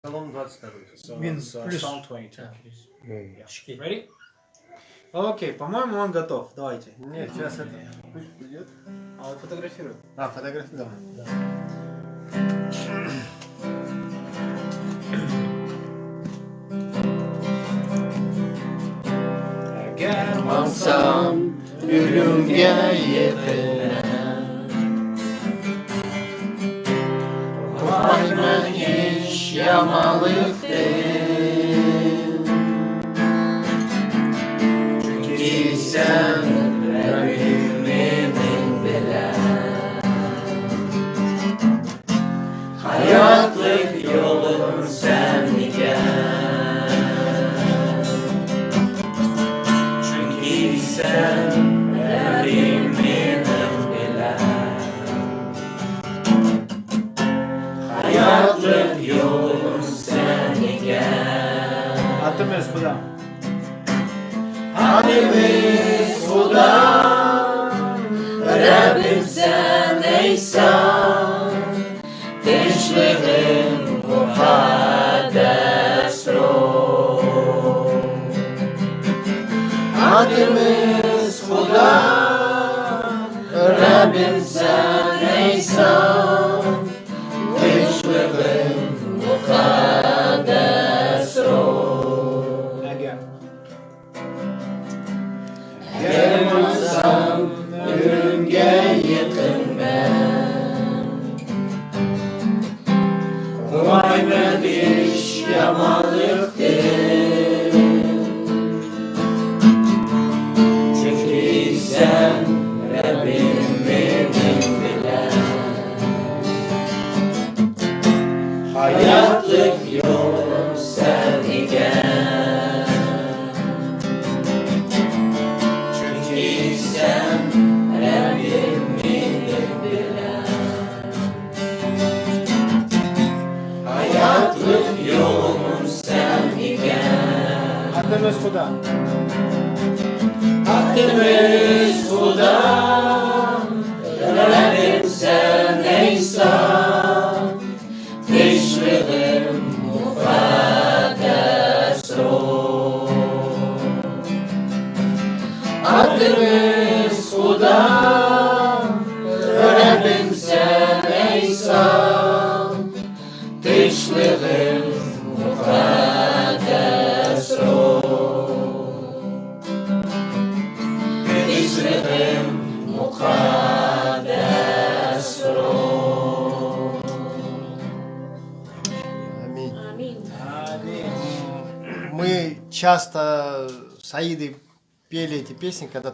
Псалом 22. Psalm 22. Yeah. Ready? Окей, по-моему, он готов. Давайте. Нет, сейчас это пусть придет. А он фотографирует. Фотография, давай. Да. Gelmezsem ölümge yakına Kolayma hiç yamalık değil Çünkü sen Rabbimin bile Hayatlık yolun sen gel Sen Rabbimin bile Hayatlık yolun sen gel Adımız Khuda. Adımız Khuda Rabbim sen eysan Gençliğin mukaddes ruh Adımız Khuda Rabbim sen eysan Gençliğin mukaddes ruh Gelmezsem ölümge yakın ben Kolay mı iş yamanlık değil Çünkü sen Rabbimin bile Hayatlık yolun sen gel Çünkü sen Rabbimin bile Hayatlık yolun sen gel Adımız Khuda. Adımız Khuda Rabbim sen eysan Gençliğin mukaddes ruh Adımız Khuda Rabbim sen eysan Gençliğin mukaddes ruh Gençliğin mukaddes ruh Аминь. Аминь. Мы часто с Аидой пели эти песни, когда